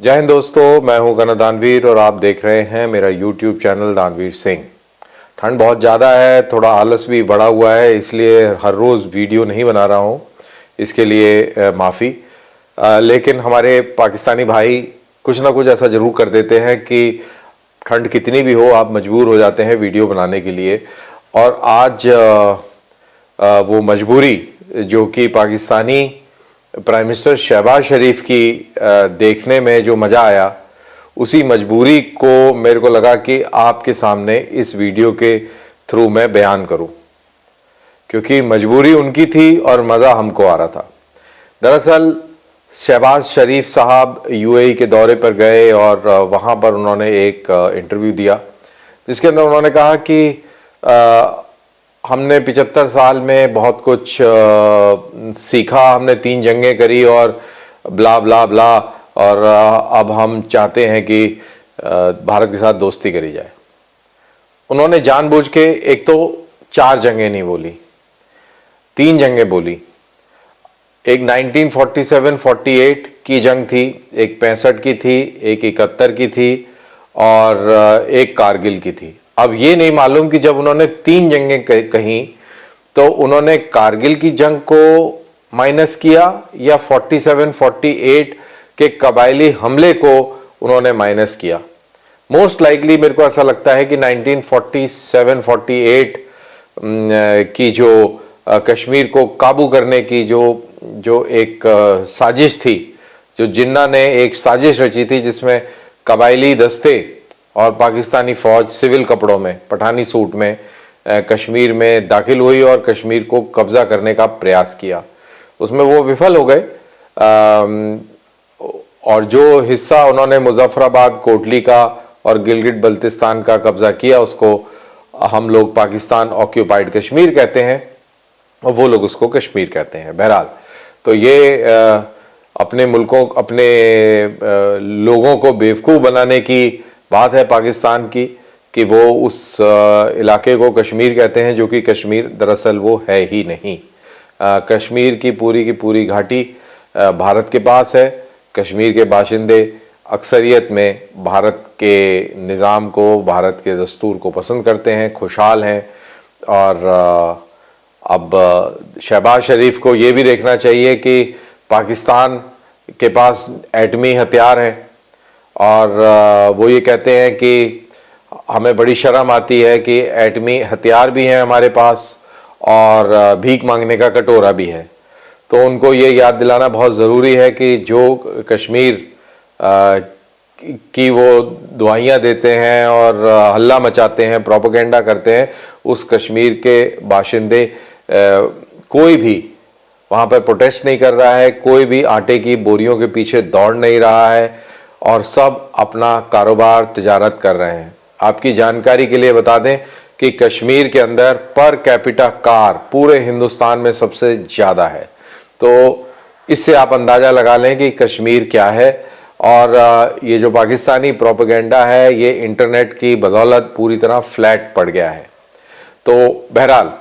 जय हिंद दोस्तों, मैं हूं गना दानवीर और आप देख रहे हैं मेरा YouTube चैनल दानवीर सिंह। ठंड बहुत ज़्यादा है, थोड़ा आलस भी बढ़ा हुआ है, इसलिए हर रोज़ वीडियो नहीं बना रहा हूं, इसके लिए माफ़ी। लेकिन हमारे पाकिस्तानी भाई कुछ ना कुछ ऐसा ज़रूर कर देते हैं कि ठंड कितनी भी हो आप मजबूर हो जाते हैं वीडियो बनाने के लिए। और आज वो मजबूरी जो कि पाकिस्तानी प्राइम मिनिस्टर शहबाज शरीफ की देखने में जो मज़ा आया, उसी मजबूरी को मेरे को लगा कि आपके सामने इस वीडियो के थ्रू मैं बयान करूं, क्योंकि मजबूरी उनकी थी और मज़ा हमको आ रहा था। दरअसल शहबाज शरीफ साहब यूएई के दौरे पर गए और वहाँ पर उन्होंने एक इंटरव्यू दिया, जिसके अंदर उन्होंने कहा कि हमने 75 साल में बहुत कुछ सीखा, हमने 3 जंगें करी और ब्ला ब्ला ब्ला, और अब हम चाहते हैं कि भारत के साथ दोस्ती करी जाए। उन्होंने जानबूझ के एक तो 4 जंगें नहीं बोली, 3 जंगें बोली। एक 1947-48 की जंग थी, एक 65 की थी, एक 71 की थी और एक कारगिल की थी। अब ये नहीं मालूम कि जब उन्होंने 3 जंगें कहीं तो उन्होंने कारगिल की जंग को माइनस किया या 47-48 के कबायली हमले को उन्होंने माइनस किया। मोस्ट लाइकली मेरे को ऐसा लगता है कि 1947-48 की जो कश्मीर को काबू करने की जो एक साजिश थी, जो जिन्ना ने एक साजिश रची थी, जिसमें कबायली दस्ते और पाकिस्तानी फौज सिविल कपड़ों में, पठानी सूट में कश्मीर में दाखिल हुई और कश्मीर को कब्जा करने का प्रयास किया। उसमें वो विफल हो गए और जो हिस्सा उन्होंने मुजफ्फराबाद, कोटली का और गिलगिट बल्तिस्तान का कब्जा किया, उसको हम लोग पाकिस्तान ऑक्यूपाइड कश्मीर कहते हैं और वो लोग उसको कश्मीर कहते हैं। बहरहाल, तो ये अपने मुल्कों, अपने लोगों को बेवकूफ़ बनाने की बात है पाकिस्तान की कि वो उस इलाके को कश्मीर कहते हैं, जो कि कश्मीर दरअसल वो है ही नहीं। कश्मीर की पूरी घाटी भारत के पास है। कश्मीर के बाशिंदे अक्सरियत में भारत के निज़ाम को, भारत के दस्तूर को पसंद करते हैं, खुशहाल हैं। और अब शहबाज शरीफ को ये भी देखना चाहिए कि पाकिस्तान के पास एटमी हथियार हैं और वो ये कहते हैं कि हमें बड़ी शर्म आती है कि एटमी हथियार भी हैं हमारे पास और भीख मांगने का कटोरा भी है। तो उनको ये याद दिलाना बहुत ज़रूरी है कि जो कश्मीर की वो दुआइयाँ देते हैं और हल्ला मचाते हैं, प्रोपेगेंडा करते हैं, उस कश्मीर के बाशिंदे कोई भी वहाँ पर प्रोटेस्ट नहीं कर रहा है, कोई भी आटे की बोरियों के पीछे दौड़ नहीं रहा है और सब अपना कारोबार, तिजारत कर रहे हैं। आपकी जानकारी के लिए बता दें कि कश्मीर के अंदर पर कैपिटा कार पूरे हिंदुस्तान में सबसे ज़्यादा है। तो इससे आप अंदाज़ा लगा लें कि कश्मीर क्या है। और ये जो पाकिस्तानी प्रोपेगेंडा है, ये इंटरनेट की बदौलत पूरी तरह फ्लैट पड़ गया है। तो बहरहाल,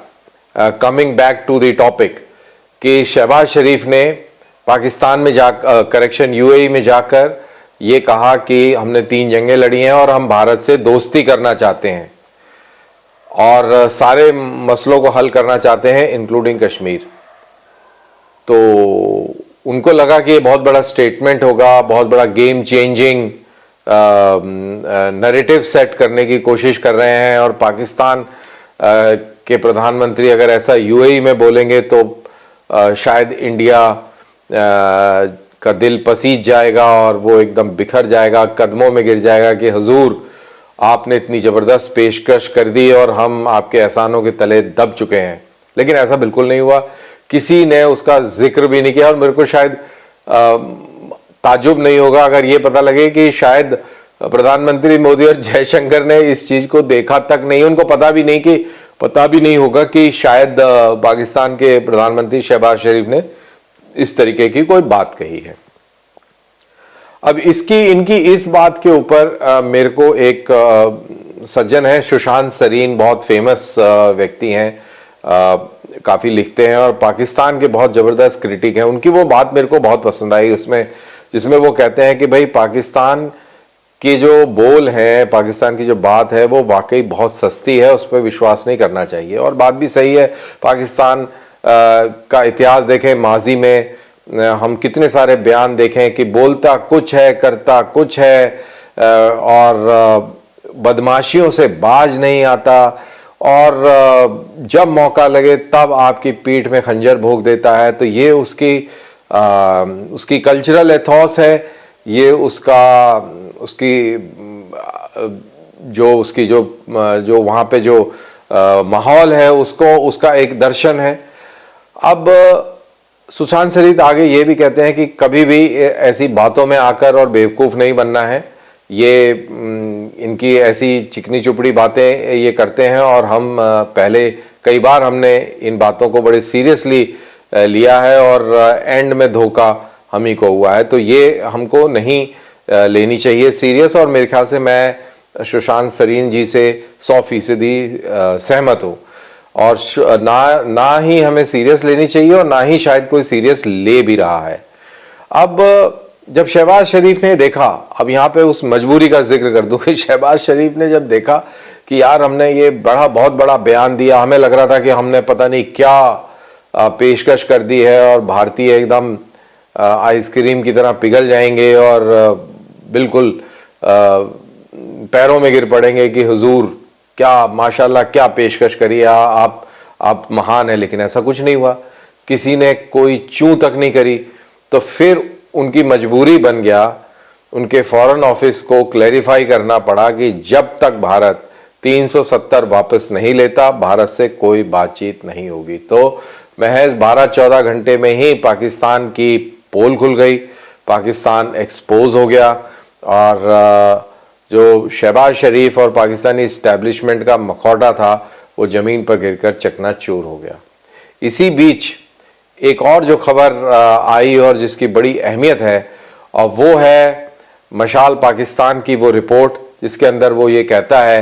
coming back to the topic, कि शहबाज शरीफ ने पाकिस्तान में यूएई में जाकर ये कहा कि हमने 3 जंगें लड़ी हैं और हम भारत से दोस्ती करना चाहते हैं और सारे मसलों को हल करना चाहते हैं, इंक्लूडिंग कश्मीर। तो उनको लगा कि ये बहुत बड़ा स्टेटमेंट होगा, बहुत बड़ा गेम चेंजिंग नैरेटिव सेट करने की कोशिश कर रहे हैं और पाकिस्तान के प्रधानमंत्री अगर ऐसा यूएई में बोलेंगे तो शायद इंडिया का दिल पसीज जाएगा और वो एकदम बिखर जाएगा, कदमों में गिर जाएगा कि हुजूर आपने इतनी ज़बरदस्त पेशकश कर दी और हम आपके एहसानों के तले दब चुके हैं। लेकिन ऐसा बिल्कुल नहीं हुआ, किसी ने उसका जिक्र भी नहीं किया। और मेरे को शायद ताज्जुब नहीं होगा अगर ये पता लगे कि शायद प्रधानमंत्री मोदी और जयशंकर ने इस चीज़ को देखा तक नहीं, उनको पता भी नहीं होगा कि शायद पाकिस्तान के प्रधानमंत्री शहबाज शरीफ ने इस तरीके की कोई बात कही है। अब इनकी इस बात के ऊपर मेरे को एक सज्जन है सुशांत सरीन, बहुत फेमस व्यक्ति हैं, काफ़ी लिखते हैं और पाकिस्तान के बहुत ज़बरदस्त क्रिटिक हैं। उनकी वो बात मेरे को बहुत पसंद आई। उसमें जिसमें वो कहते हैं कि भाई पाकिस्तान के जो बोल हैं, पाकिस्तान की जो बात है वो वाकई बहुत सस्ती है, उस पर विश्वास नहीं करना चाहिए। और बात भी सही है। पाकिस्तान का इतिहास देखें, माजी में हम कितने सारे बयान देखें कि बोलता कुछ है करता कुछ है, और बदमाशियों से बाज नहीं आता, और जब मौका लगे तब आपकी पीठ में खंजर भोंक देता है। तो ये उसकी कल्चरल एथॉस है, ये उसकी जो वहाँ पे जो माहौल है उसका एक दर्शन है। अब सुशांत शरीफ आगे ये भी कहते हैं कि कभी भी ऐसी बातों में आकर और बेवकूफ़ नहीं बनना है। ये इनकी ऐसी चिकनी चुपड़ी बातें ये करते हैं, और हम पहले कई बार हमने इन बातों को बड़े सीरियसली लिया है, और एंड में धोखा हम ही को हुआ है। तो ये हमको नहीं लेनी चाहिए सीरियस, और मेरे ख्याल से मैं सुशांत सरीन जी से 100% सहमत हूँ। और ना ही हमें सीरियस लेनी चाहिए, और ना ही शायद कोई सीरियस ले भी रहा है। अब जब शहबाज शरीफ ने देखा, अब यहाँ पे उस मजबूरी का जिक्र कर दूं कि शहबाज शरीफ ने जब देखा कि यार हमने ये बहुत बड़ा बयान दिया, हमें लग रहा था कि हमने पता नहीं क्या पेशकश कर दी है, और भारतीय एकदम आइसक्रीम की तरह पिघल जाएंगे और बिल्कुल पैरों में गिर पड़ेंगे कि हुजूर क्या माशाल्लाह क्या पेशकश करी है, आप महान है। लेकिन ऐसा कुछ नहीं हुआ, किसी ने कोई चूं तक नहीं करी। तो फिर उनकी मजबूरी बन गया, उनके फॉरेन ऑफिस को क्लैरिफाई करना पड़ा कि जब तक भारत 370 वापस नहीं लेता, भारत से कोई बातचीत नहीं होगी। तो महज 12-14 घंटे में ही पाकिस्तान की पोल खुल गई, पाकिस्तान एक्सपोज हो गया, और जो शहबाज शरीफ और पाकिस्तानी इस्टेब्लिशमेंट का मखौटा था वो ज़मीन पर गिरकर चकनाचूर हो गया। इसी बीच एक और जो खबर आई और जिसकी बड़ी अहमियत है, और वो है मशाल पाकिस्तान की वो रिपोर्ट, जिसके अंदर वो ये कहता है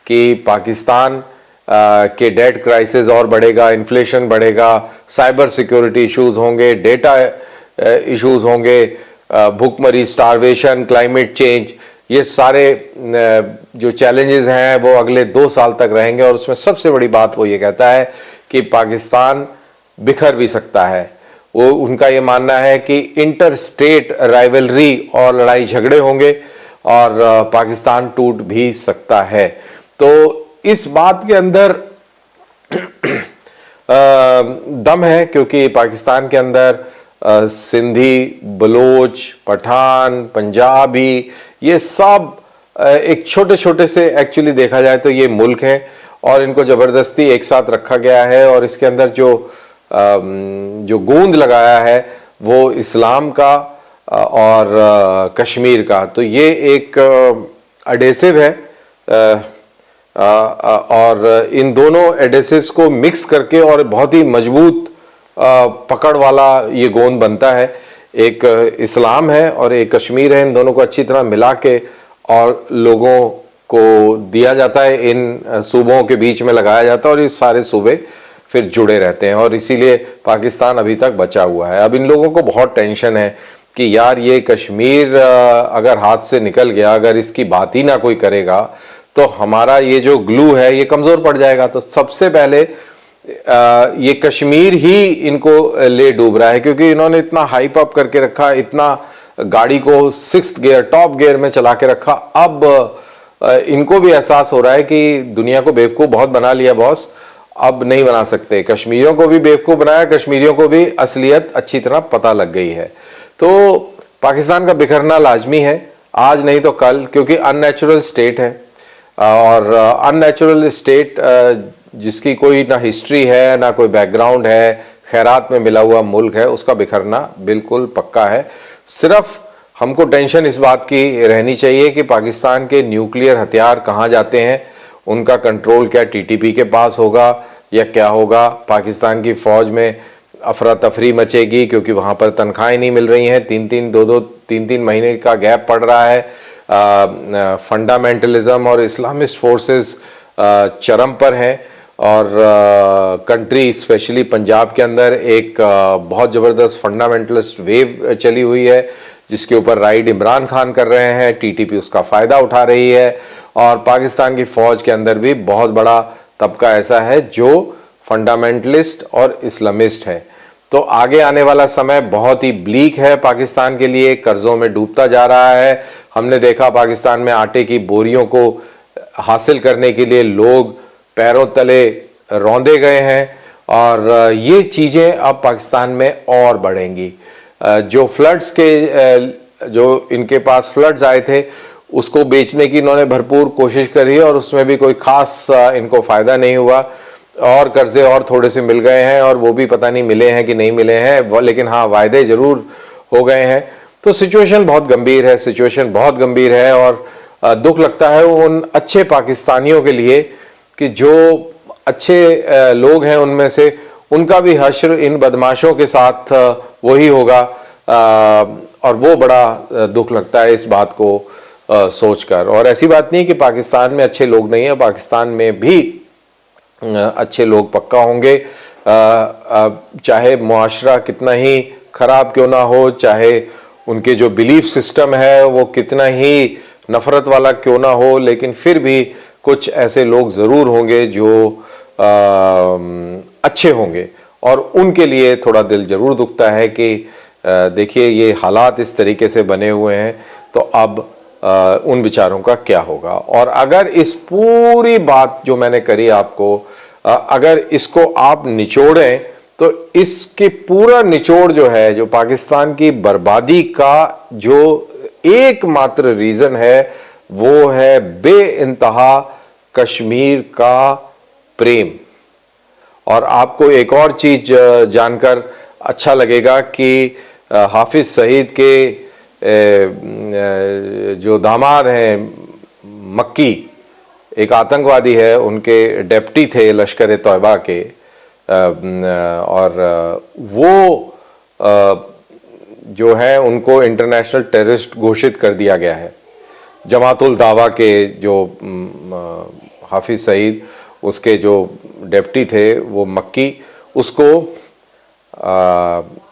कि पाकिस्तान के डेट क्राइसिस और बढ़ेगा, इन्फ्लेशन बढ़ेगा, साइबर सिक्योरिटी इश्यूज होंगे, डेटा इश्यूज होंगे, भूखमरी, स्टारवेशन, क्लाइमेट चेंज, ये सारे जो चैलेंजेस हैं वो अगले 2 साल तक रहेंगे। और उसमें सबसे बड़ी बात वो ये कहता है कि पाकिस्तान बिखर भी सकता है। वो उनका ये मानना है कि इंटर स्टेट राइवलरी और लड़ाई झगड़े होंगे, और पाकिस्तान टूट भी सकता है। तो इस बात के अंदर दम है, क्योंकि पाकिस्तान के अंदर सिंधी, बलोच, पठान, पंजाबी, ये सब एक छोटे छोटे से एक्चुअली देखा जाए तो ये मुल्क हैं, और इनको ज़बरदस्ती एक साथ रखा गया है। और इसके अंदर जो गूंद लगाया है वो इस्लाम का और कश्मीर का। तो ये एक एडेसिव है, और इन दोनों एडेसिव्स को मिक्स करके और बहुत ही मजबूत पकड़ वाला ये गोंद बनता है। एक इस्लाम है और एक कश्मीर है, इन दोनों को अच्छी तरह मिला के और लोगों को दिया जाता है, इन सूबों के बीच में लगाया जाता है, और ये सारे सूबे फिर जुड़े रहते हैं, और इसीलिए पाकिस्तान अभी तक बचा हुआ है। अब इन लोगों को बहुत टेंशन है कि यार ये कश्मीर अगर हाथ से निकल गया, अगर इसकी बात ही ना कोई करेगा, तो हमारा ये जो ग्लू है ये कमज़ोर पड़ जाएगा। तो सबसे पहले ये कश्मीर ही इनको ले डूब रहा है, क्योंकि इन्होंने इतना हाइप अप करके रखा, इतना गाड़ी को 6th गियर, टॉप गियर में चला के रखा। अब इनको भी एहसास हो रहा है कि दुनिया को बेवकूफ़ बहुत बना लिया बॉस, अब नहीं बना सकते। कश्मीरियों को भी बेवकूफ़ बनाया, कश्मीरियों को भी असलियत अच्छी तरह पता लग गई है। तो पाकिस्तान का बिखरना लाजमी है, आज नहीं तो कल, क्योंकि अननेचुरल स्टेट है, और अननेचुरल स्टेट जिसकी कोई ना हिस्ट्री है ना कोई बैकग्राउंड है, खैरात में मिला हुआ मुल्क है, उसका बिखरना बिल्कुल पक्का है। सिर्फ हमको टेंशन इस बात की रहनी चाहिए कि पाकिस्तान के न्यूक्लियर हथियार कहाँ जाते हैं, उनका कंट्रोल क्या टीटीपी के पास होगा या क्या होगा। पाकिस्तान की फ़ौज में अफरा तफरी मचेगी, क्योंकि वहाँ पर तनख्वाहें नहीं मिल रही हैं, 3-3 महीने का गैप पड़ रहा है। फंडामेंटलिज्म और इस्लामिस्ट फोर्सेस चरम पर हैं, और कंट्री स्पेशली पंजाब के अंदर एक बहुत ज़बरदस्त फंडामेंटलिस्ट वेव चली हुई है, जिसके ऊपर राइड इमरान खान कर रहे हैं, टीटीपी उसका फ़ायदा उठा रही है और पाकिस्तान की फ़ौज के अंदर भी बहुत बड़ा तबका ऐसा है जो फंडामेंटलिस्ट और इस्लामिस्ट है। तो आगे आने वाला समय बहुत ही ब्लीक है पाकिस्तान के लिए, कर्ज़ों में डूबता जा रहा है। हमने देखा पाकिस्तान में आटे की बोरियों को हासिल करने के लिए लोग पैरों तले रौंदे गए हैं और ये चीज़ें अब पाकिस्तान में और बढ़ेंगी। जो फ्लड्स के जो इनके पास फ्लड्स आए थे उसको बेचने की इन्होंने भरपूर कोशिश करी और उसमें भी कोई ख़ास इनको फ़ायदा नहीं हुआ और कर्ज़े और थोड़े से मिल गए हैं और वो भी पता नहीं मिले हैं कि नहीं मिले हैं, लेकिन हाँ वायदे ज़रूर हो गए हैं। तो सिचुएशन बहुत गंभीर है, सिचुएशन बहुत गंभीर है और दुख लगता है उन अच्छे पाकिस्तानियों के लिए कि जो अच्छे लोग हैं उनमें से उनका भी हश्र इन बदमाशों के साथ वही होगा और वो बड़ा दुख लगता है इस बात को सोचकर। और ऐसी बात नहीं कि पाकिस्तान में अच्छे लोग नहीं है, पाकिस्तान में भी अच्छे लोग पक्का होंगे, चाहे मुआशरा कितना ही ख़राब क्यों ना हो, चाहे उनके जो बिलीफ सिस्टम है वो कितना ही नफ़रत वाला क्यों ना हो, लेकिन फिर भी कुछ ऐसे लोग ज़रूर होंगे जो अच्छे होंगे और उनके लिए थोड़ा दिल ज़रूर दुखता है कि देखिए ये हालात इस तरीके से बने हुए हैं तो अब उन बेचारों का क्या होगा। और अगर इस पूरी बात जो मैंने करी आपको अगर इसको आप निचोड़ें तो इसके पूरा निचोड़ जो है, जो पाकिस्तान की बर्बादी का जो एकमात्र रीज़न है वो है बेइंतहा कश्मीर का प्रेम। और आपको एक और चीज़ जानकर अच्छा लगेगा कि हाफिज़ सईद के जो दामाद हैं मक्की, एक आतंकवादी है, उनके डेप्टी थे लश्कर तौबा के और वो जो है उनको इंटरनेशनल टेररिस्ट घोषित कर दिया गया है। जमातुल दावा के जो हाफिज़ सईद उसके जो डेप्टी थे वो मक्की, उसको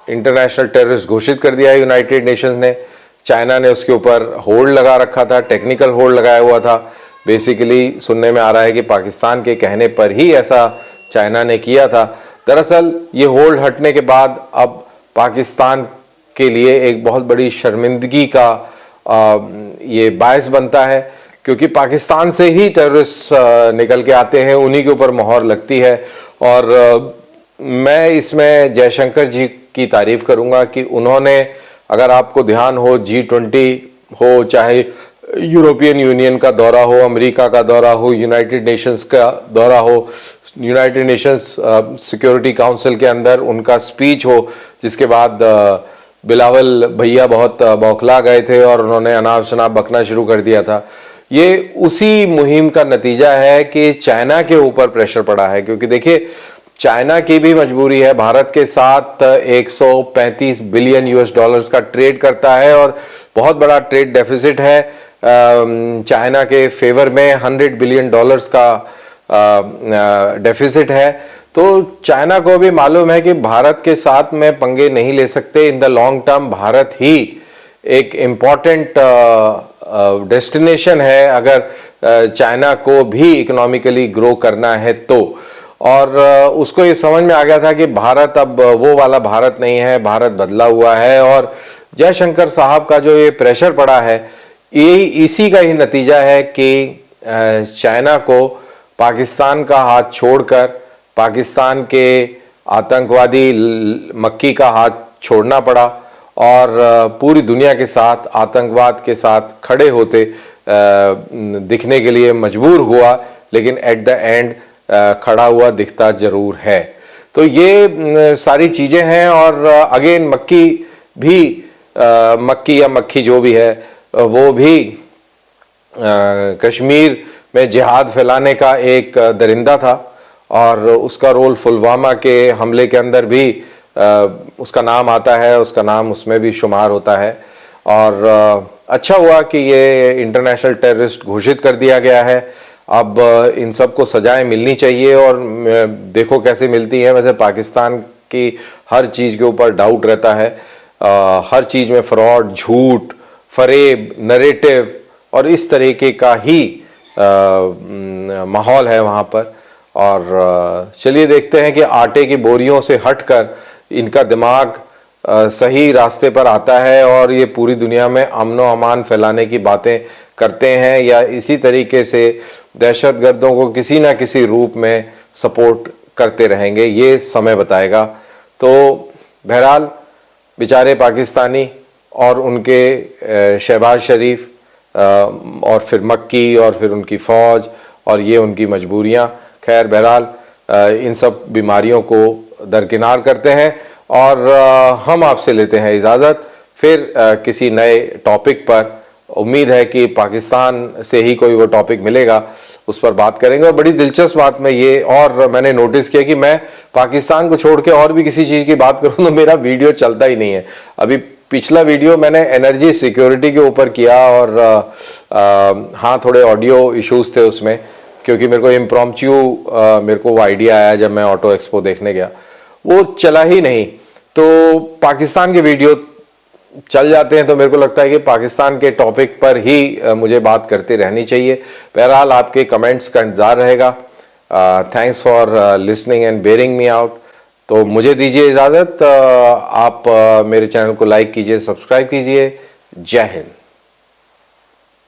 इंटरनेशनल टेररिस्ट घोषित कर दिया है यूनाइटेड नेशंस ने। चाइना ने उसके ऊपर होल्ड लगा रखा था, टेक्निकल होल्ड लगाया हुआ था। बेसिकली सुनने में आ रहा है कि पाकिस्तान के कहने पर ही ऐसा चाइना ने किया था। दरअसल ये होल्ड हटने के बाद अब पाकिस्तान के लिए एक बहुत बड़ी शर्मिंदगी का ये बायस बनता है, क्योंकि पाकिस्तान से ही टेररिस्ट निकल के आते हैं, उन्हीं के ऊपर मोहर लगती है। और मैं इसमें जयशंकर जी की तारीफ करूंगा कि उन्होंने, अगर आपको ध्यान हो, G20 हो, चाहे यूरोपियन यूनियन का दौरा हो, अमेरिका का दौरा हो, यूनाइटेड नेशंस का दौरा हो, यूनाइटेड नेशंस सिक्योरिटी काउंसिल के अंदर उनका स्पीच हो, जिसके बाद बिलावल भैया बहुत बौखला गए थे और उन्होंने अनाप शनाप बकना शुरू कर दिया था। ये उसी मुहिम का नतीजा है कि चाइना के ऊपर प्रेशर पड़ा है, क्योंकि देखिए चाइना की भी मजबूरी है, भारत के साथ 135 बिलियन US डॉलर्स का ट्रेड करता है और बहुत बड़ा ट्रेड डेफिसिट है। चाइना के फेवर में 100 बिलियन डॉलर्स का डेफिसिट है। तो चाइना को भी मालूम है कि भारत के साथ में पंगे नहीं ले सकते। In the long term Bharat ही एक इम्पॉर्टेंट डेस्टिनेशन है अगर चाइना को भी इकोनॉमिकली ग्रो करना है तो। और उसको ये समझ में आ गया था कि भारत अब वो वाला भारत नहीं है, भारत बदला हुआ है। और जयशंकर साहब का जो ये प्रेशर पड़ा है, ये इसी का ही नतीजा है कि चाइना को पाकिस्तान का हाथ छोड़कर पाकिस्तान के आतंकवादी मक्की का हाथ छोड़ना पड़ा और पूरी दुनिया के साथ आतंकवाद के साथ खड़े होते दिखने के लिए मजबूर हुआ, लेकिन एट द एंड खड़ा हुआ दिखता जरूर है। तो ये सारी चीज़ें हैं। और अगेन मक्की भी, मक्की या मक्खी जो भी है, वो भी कश्मीर में जिहाद फैलाने का एक दरिंदा था और उसका रोल पुलवामा के हमले के अंदर भी उसका नाम आता है, उसका नाम उसमें भी शुमार होता है। और अच्छा हुआ कि ये इंटरनेशनल टेररिस्ट घोषित कर दिया गया है। अब इन सब को सजाएं मिलनी चाहिए और देखो कैसे मिलती है। वैसे पाकिस्तान की हर चीज़ के ऊपर डाउट रहता है, हर चीज़ में फ्रॉड, झूठ, फरेब, नरेटिव और इस तरीके का ही माहौल है वहाँ पर। और चलिए देखते हैं कि आटे की बोरियों से हटकर इनका दिमाग सही रास्ते पर आता है और ये पूरी दुनिया में अमन व अमान फैलाने की बातें करते हैं या इसी तरीके से दहशतगर्दों को किसी ना किसी रूप में सपोर्ट करते रहेंगे, ये समय बताएगा। तो बहरहाल बेचारे पाकिस्तानी और उनके शहबाज शरीफ और फिर मक्की और फिर उनकी फ़ौज और ये उनकी मजबूरियां, खैर बहरहाल इन सब बीमारियों को दरकिनार करते हैं और हम आपसे लेते हैं इजाज़त। फिर किसी नए टॉपिक पर, उम्मीद है कि पाकिस्तान से ही कोई वो टॉपिक मिलेगा, उस पर बात करेंगे। और बड़ी दिलचस्प बात में ये और मैंने नोटिस किया कि मैं पाकिस्तान को छोड़ के और भी किसी चीज़ की बात करूं तो मेरा वीडियो चलता ही नहीं है। अभी पिछला वीडियो मैंने एनर्जी सिक्योरिटी के ऊपर किया और हाँ थोड़े ऑडियो इश्यूज थे उसमें, क्योंकि मेरे को इम्प्रॉम्प्टू मेरे को वो आइडिया आया जब मैं ऑटो एक्सपो देखने गया, वो चला ही नहीं। तो पाकिस्तान के वीडियो चल जाते हैं तो मेरे को लगता है कि पाकिस्तान के टॉपिक पर ही मुझे बात करते रहनी चाहिए। बहरहाल आपके कमेंट्स का इंतज़ार रहेगा। Thanks for listening and bearing me out. तो मुझे दीजिए इजाज़त। आप मेरे चैनल को लाइक कीजिए, सब्सक्राइब कीजिए। जय हिंद।